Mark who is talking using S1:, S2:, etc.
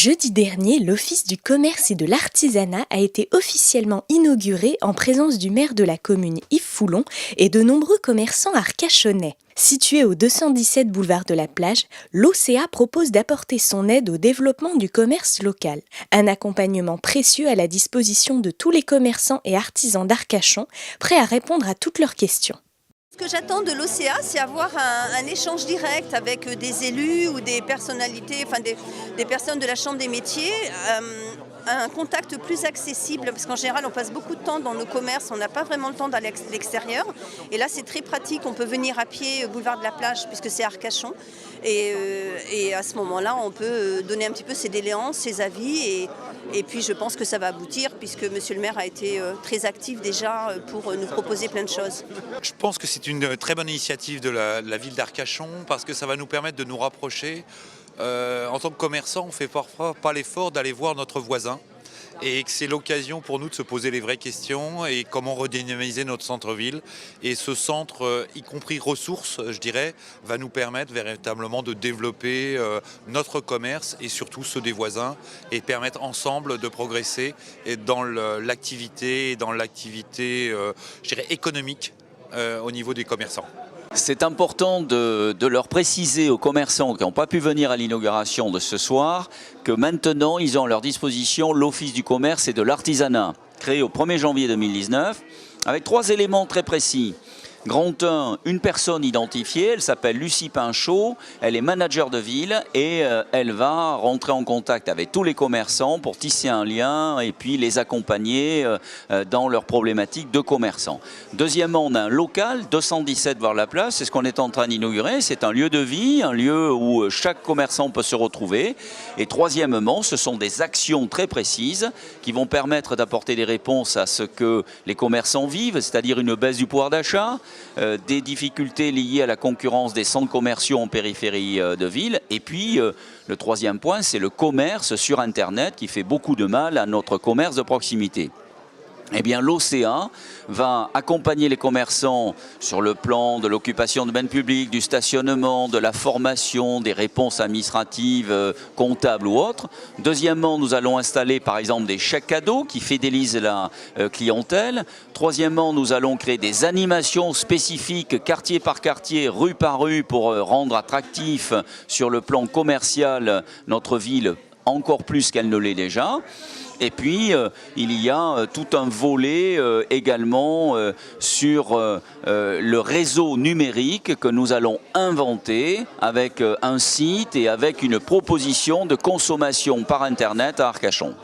S1: Jeudi dernier, l'Office du commerce et de l'artisanat a été officiellement inauguré en présence du maire de la commune Yves Foulon et de nombreux commerçants arcachonnais. Situé au 217 boulevard de la Plage, l'OCA propose d'apporter son aide au développement du commerce local. Un accompagnement précieux à la disposition de tous les commerçants et artisans d'Arcachon, prêts à répondre à toutes leurs questions.
S2: Ce que j'attends de l'OCA, c'est avoir un échange direct avec des élus ou des personnalités, enfin des personnes de la Chambre des métiers, un contact plus accessible, parce qu'en général on passe beaucoup de temps dans nos commerces, on n'a pas vraiment le temps d'aller à l'extérieur. Et là c'est très pratique, on peut venir à pied au boulevard de la Plage puisque c'est Arcachon. Et à ce moment-là on peut donner un petit peu ses doléances, ses avis et puis je pense que ça va aboutir puisque monsieur le maire a été très actif déjà pour nous proposer plein de choses.
S3: Je pense que c'est une très bonne initiative de la ville d'Arcachon parce que ça va nous permettre de nous rapprocher. En tant que commerçant, on ne fait parfois pas l'effort d'aller voir notre voisin et que c'est l'occasion pour nous de se poser les vraies questions et comment redynamiser notre centre-ville. Et ce centre, y compris ressources, je dirais, va nous permettre véritablement de développer notre commerce et surtout ceux des voisins et permettre ensemble de progresser dans l'activité, je dirais, économique au niveau des commerçants.
S4: C'est important de leur préciser aux commerçants qui n'ont pas pu venir à l'inauguration de ce soir que maintenant ils ont à leur disposition l'Office du commerce et de l'artisanat, créé au 1er janvier 2019, avec 3 éléments très précis. Grand 1, une personne identifiée, elle s'appelle Lucie Pinchot, elle est manager de ville et elle va rentrer en contact avec tous les commerçants pour tisser un lien et puis les accompagner dans leurs problématiques de commerçants. Deuxièmement, on a un local, 217 voir la place, c'est ce qu'on est en train d'inaugurer, c'est un lieu de vie, un lieu où chaque commerçant peut se retrouver. Et troisièmement, ce sont des actions très précises qui vont permettre d'apporter des réponses à ce que les commerçants vivent, c'est-à-dire une baisse du pouvoir d'achat, des difficultés liées à la concurrence des centres commerciaux en périphérie de ville. Et puis, le troisième point, c'est le commerce sur Internet qui fait beaucoup de mal à notre commerce de proximité. Eh bien, l'OCA va accompagner les commerçants sur le plan de l'occupation de domaine public, du stationnement, de la formation, des réponses administratives, comptables ou autres. Deuxièmement, nous allons installer par exemple des chèques cadeaux qui fidélisent la clientèle. Troisièmement, nous allons créer des animations spécifiques quartier par quartier, rue par rue pour rendre attractif sur le plan commercial notre ville encore plus qu'elle ne l'est déjà. Et puis, il y a tout un volet également sur le réseau numérique que nous allons inventer avec un site et avec une proposition de consommation par Internet à Arcachon.